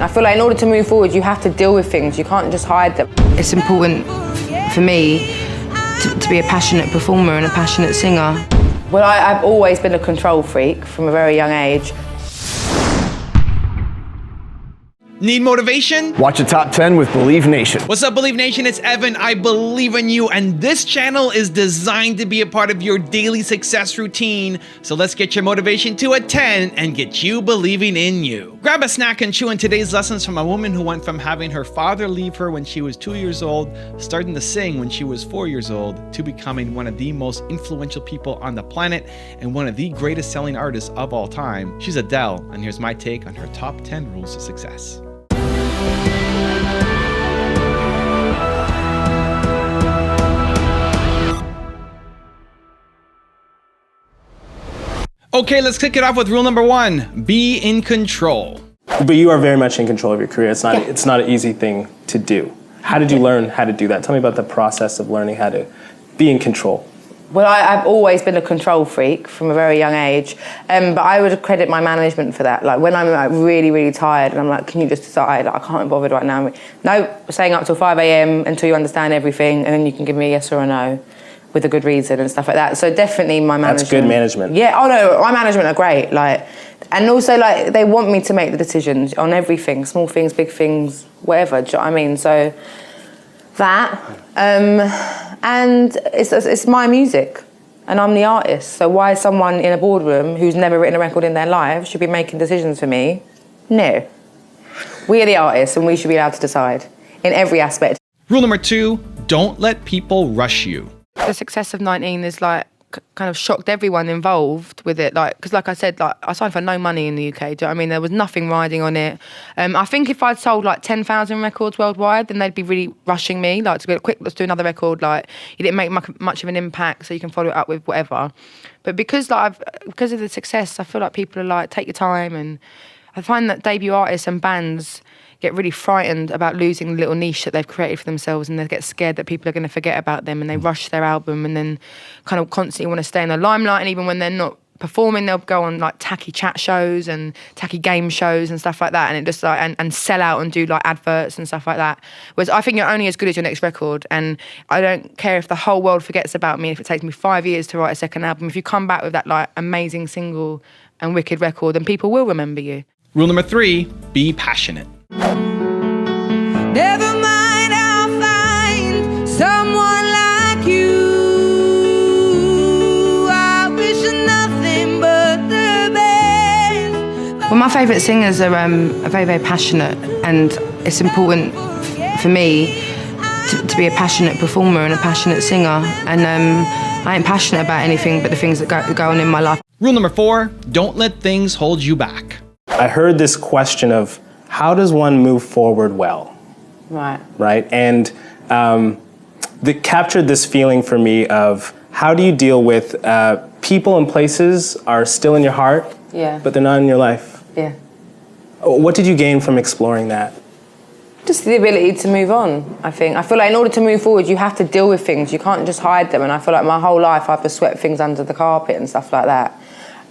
I feel like in order to move forward, you have to deal with things. You can't just hide them. It's important for me to be a passionate performer and a passionate singer. Well, I've always been a control freak from a very young age. Need motivation? Watch a top 10 with Believe Nation. What's up, Believe Nation? It's Evan. I believe in you, and this channel is designed to be a part of your daily success routine. So let's get your motivation to a 10 and get you believing in you. Grab a snack and chew in today's lessons from a woman who went from having her father leave her when she was 2 years old, starting to sing when she was 4 years old, to becoming one of the most influential people on the planet and one of the greatest selling artists of all time. She's Adele, and here's my take on her top 10 rules to success. Okay, let's kick it off with rule number 1. Be in control. But you are very much in control of your career. It's not an easy thing to do. How did you learn how to do that? Tell me about the process of learning how to be in control. Well, I've always been a control freak from a very young age, but I would credit my management for that. Like when I'm like really, really tired and I'm like, can you just decide? Like, I can't be bothered right now. No, staying up till 5 a.m. until you understand everything, and then you can give me a yes or a no with a good reason and stuff like that. So definitely my management. That's good management. Yeah, oh no, my management are great. Like, and also like they want me to make the decisions on everything, small things, big things, whatever, do you know what I mean? So that, and it's my music and I'm the artist. So why someone in a boardroom who's never written a record in their life should be making decisions for me? No. We are the artists and we should be allowed to decide in every aspect. Rule number 2, don't let people rush you. The success of 19 is like kind of shocked everyone involved with it, like, because like I said, like I signed for no money in the UK, do you know what I mean? There was nothing riding on it. I think if I'd sold like 10,000 records worldwide, then they'd be really rushing me, like to go, quick, let's do another record, like you didn't make much of an impact, so you can follow it up with whatever. But because of the success, I feel like people are like, take your time, and I find that debut artists and bands get really frightened about losing the little niche that they've created for themselves, and they get scared that people are going to forget about them, and they rush their album and then kind of constantly want to stay in the limelight, and even when they're not performing, they'll go on like tacky chat shows and tacky game shows and stuff like that, and it just like and sell out and do like adverts and stuff like that. Whereas I think you're only as good as your next record, and I don't care if the whole world forgets about me, if it takes me 5 years to write a second album. If you come back with that like amazing single and wicked record, then people will remember you. Rule number 3, be passionate. Never mind, I'll find someone like you. I wish nothing but the best. Well, my favourite singers are very, very passionate, and it's important for me to be a passionate performer and a passionate singer, and I ain't passionate about anything but the things that go on in my life. Rule number 4, don't let things hold you back. I heard this question of how does one move forward well? Right? And that captured this feeling for me of how do you deal with people and places are still in your heart, but they're not in your life. Yeah. What did you gain from exploring that? Just the ability to move on, I think. I feel like in order to move forward, you have to deal with things. You can't just hide them. And I feel like my whole life I've just swept things under the carpet and stuff like that.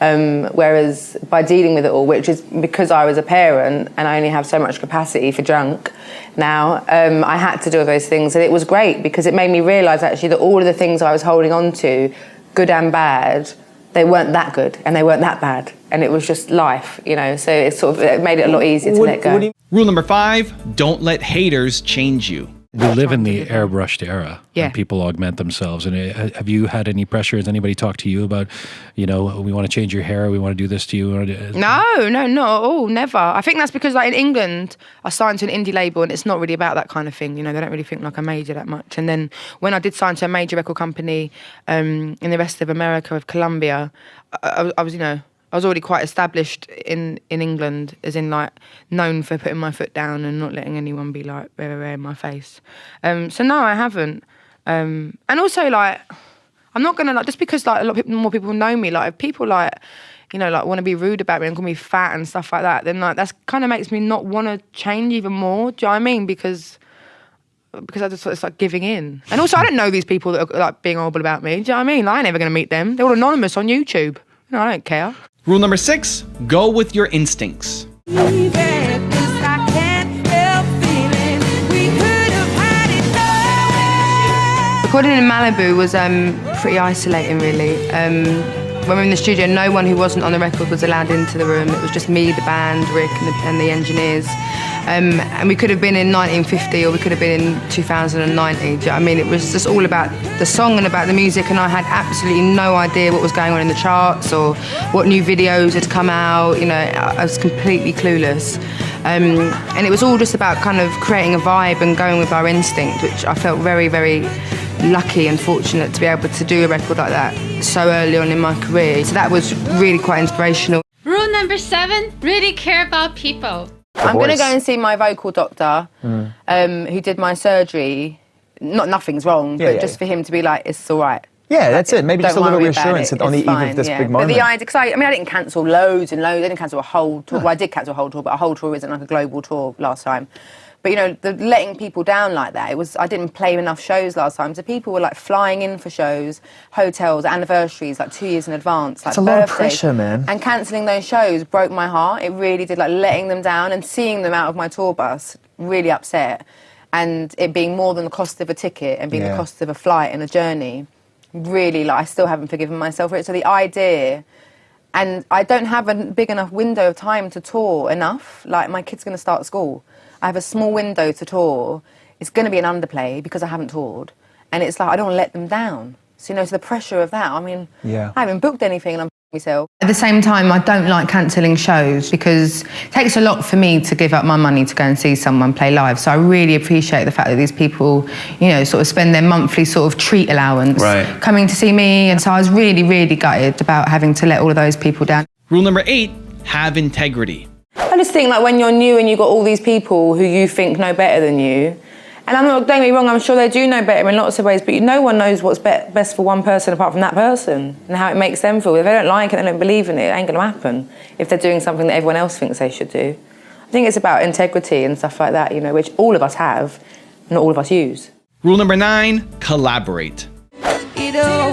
Whereas by dealing with it all, which is because I was a parent and I only have so much capacity for junk now, I had to do those things, and it was great because it made me realise actually that all of the things I was holding on to, good and bad, they weren't that good and they weren't that bad, and it was just life, you know. So it made it a lot easier to let go. Rule number 5, don't let haters change you. We live in the airbrushed era, yeah, and people augment themselves. And have you had any pressure? Has anybody talked to you about, you know, we want to change your hair, we want to do this to you? No, not at all, never. I think that's because like in England, I signed to an indie label, and it's not really about that kind of thing. You know, they don't really think like a major that much. And then when I did sign to a major record company in the rest of America with Columbia, I was, you know, I was already quite established in England, as in like known for putting my foot down and not letting anyone be like very in my face. So no, I haven't. And also like, I'm not gonna like, just because like a lot of more people know me, like if people like, you know, like want to be rude about me and call me fat and stuff like that, then like that's kind of makes me not want to change even more. Do you know what I mean? Because I just thought it's like giving in. And also I don't know these people that are like being horrible about me. Do you know what I mean? Like, I ain't never gonna meet them. They're all anonymous on YouTube. No, I don't care. Rule number 6, go with your instincts. Even if I can't Recording in Malibu was pretty isolating, really. When we were in the studio, no one who wasn't on the record was allowed into the room. It was just me, the band, Rick, and the engineers. And we could have been in 1950 or we could have been in 2090. Do you know what I mean? It was just all about the song and about the music, and I had absolutely no idea what was going on in the charts or what new videos had come out. You know, I was completely clueless. And it was all just about kind of creating a vibe and going with our instinct, which I felt very, very lucky and fortunate to be able to do a record like that so early on in my career. So that was really quite inspirational. Rule number 7, really care about people. I'm going to go and see my vocal doctor, who did my surgery. Nothing's wrong, but just for him to be like, it's all right. Yeah, that's it. Maybe just a little reassurance on the eve fine, of this big moment. But the idea, because I didn't cancel loads and loads. I didn't cancel a whole tour. Well, I did cancel a whole tour, but a whole tour isn't like a global tour last time. But, you know, the letting people down like that, I didn't play enough shows last time. So people were, like, flying in for shows, hotels, anniversaries, like 2 years in advance. Like, it's a lot of pressure, man. And cancelling those shows broke my heart. It really did, like, letting them down and seeing them out of my tour bus, really upset. And it being more than the cost of a ticket and being the cost of a flight and a journey, really, like, I still haven't forgiven myself for it. So the idea... And I don't have a big enough window of time to tour enough. Like, my kid's going to start school. I have a small window to tour. It's going to be an underplay because I haven't toured. And it's like, I don't want to let them down. So, you know, so the pressure of that, I mean, I haven't booked anything and I'm myself. At the same time, I don't like cancelling shows because it takes a lot for me to give up my money to go and see someone play live. So I really appreciate the fact that these people, you know, sort of spend their monthly sort of treat allowance coming to see me. And so I was really, really gutted about having to let all of those people down. Rule number 8, have integrity. I just think, like, when you're new and you've got all these people who you think know better than you, and don't get me wrong, I'm sure they do know better in lots of ways, but no one knows what's best for one person apart from that person and how it makes them feel. If they don't like it, they don't believe in it, it ain't going to happen if they're doing something that everyone else thinks they should do. I think it's about integrity and stuff like that, you know, which all of us have, not all of us use. Rule number 9, collaborate. It all,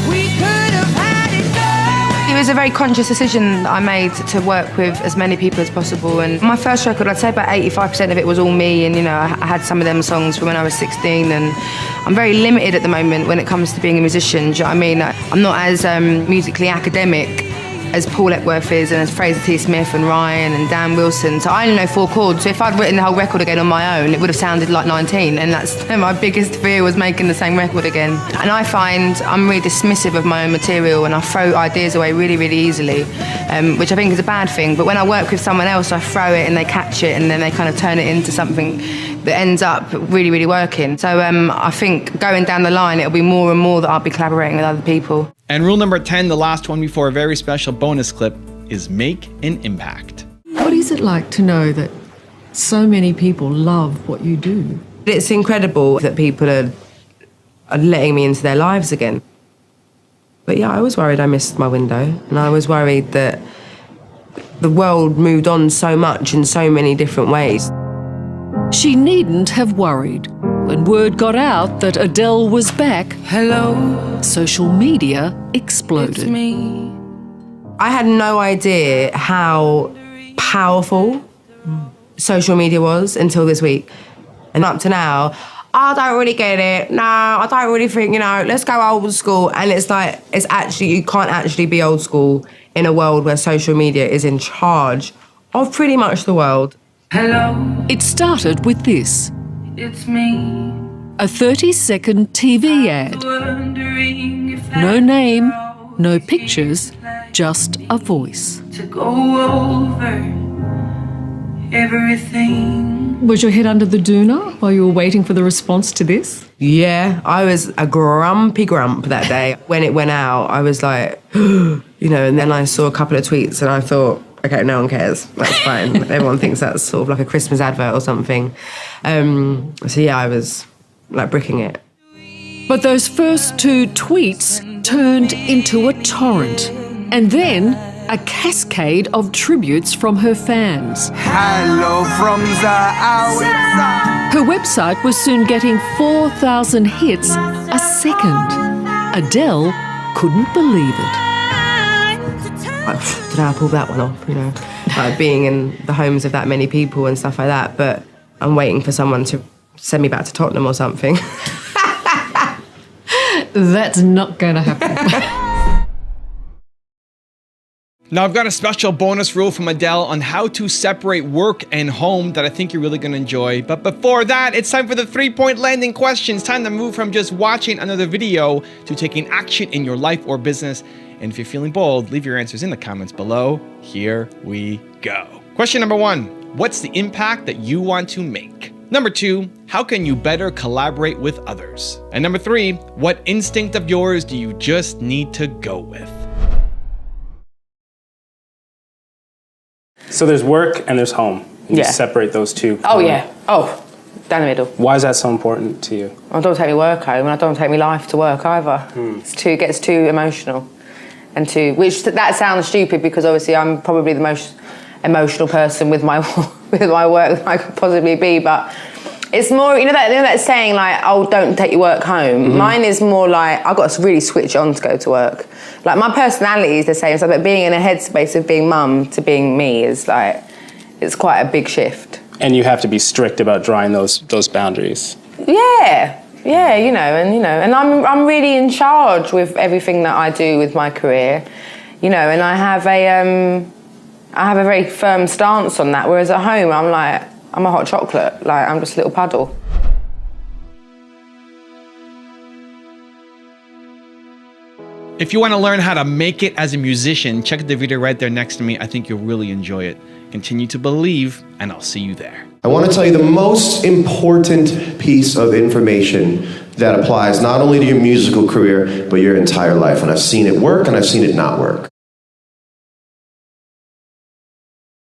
we could have had it all. It was a very conscious decision that I made to work with as many people as possible. And my first record, I'd say about 85% of it was all me. And, you know, I had some of them songs from when I was 16. And I'm very limited at the moment when it comes to being a musician. Do you know what I mean? I'm not as musically academic as Paul Epworth is and as Fraser T. Smith and Ryan and Dan Wilson. So I only know 4 chords. So if I'd written the whole record again on my own, it would have sounded like 19. And that's my biggest fear, was making the same record again. And I find I'm really dismissive of my own material and I throw ideas away really, really easily, which I think is a bad thing. But when I work with someone else, I throw it and they catch it and then they kind of turn it into something that ends up really, really working. So I think going down the line, it'll be more and more that I'll be collaborating with other people. And rule number 10, the last one before a very special bonus clip, is make an impact. What is it like to know that so many people love what you do? It's incredible that people are letting me into their lives again. But yeah, I was worried I missed my window, and I was worried that the world moved on so much in so many different ways. She needn't have worried. When word got out that Adele was back, social media exploded. I had no idea how powerful social media was until this week. And up to now, I don't really get it. No, I don't really think, you know, let's go old school. And it's like, you can't actually be old school in a world where social media is in charge of pretty much the world. It started with this. It's me. A 30-second TV ad. No name, no pictures, just a voice. To go over everything. Was your head under the doona while you were waiting for the response to this? Yeah, I was a grumpy grump that day. When it went out, I was like, you know, and then I saw a couple of tweets and I thought, okay, no one cares. That's fine. Everyone thinks that's sort of like a Christmas advert or something. So yeah, I was like bricking it. But those first 2 tweets turned into a torrent. And then a cascade of tributes from her fans. Hello from the outside. Her website was soon getting 4,000 hits a second. Adele couldn't believe it. I don't know how I pulled that one off, you know, like being in the homes of that many people and stuff like that, but I'm waiting for someone to send me back to Tottenham or something. That's not going to happen. Now, I've got a special bonus rule from Adele on how to separate work and home that I think you're really going to enjoy. But before that, it's time for the 3-point landing questions. Time to move from just watching another video to taking action in your life or business. And if you're feeling bold, leave your answers in the comments below. Here we go. Question number 1. What's the impact that you want to make? Number 2, how can you better collaborate with others? And number 3, what instinct of yours do you just need to go with? So there's work and there's home. You separate those two. Oh, yeah. Oh, down the middle. Why is that so important to you? I don't take my work home, and I don't take my life to work either. It gets too emotional. Which that sounds stupid because obviously I'm probably the most emotional person with my with my work that I could possibly be, but it's more, you know that saying like, oh, don't take your work home. Mine is more like, I've got to really switch on to go to work. Like my personality is the same stuff, but being in a headspace of being mum to being me is like, it's quite a big shift. And you have to be strict about drawing those boundaries. Yeah, and I'm really in charge with everything that I do with my career, and I have a very firm stance on that. Whereas at home, I'm a hot chocolate, like I'm just a little puddle. If you want to learn how to make it as a musician, check the video right there next to me. I think you'll really enjoy it. Continue to believe, and I'll see you there. I want to tell you the most important piece of information that applies not only to your musical career, but your entire life. And I've seen it work and I've seen it not work.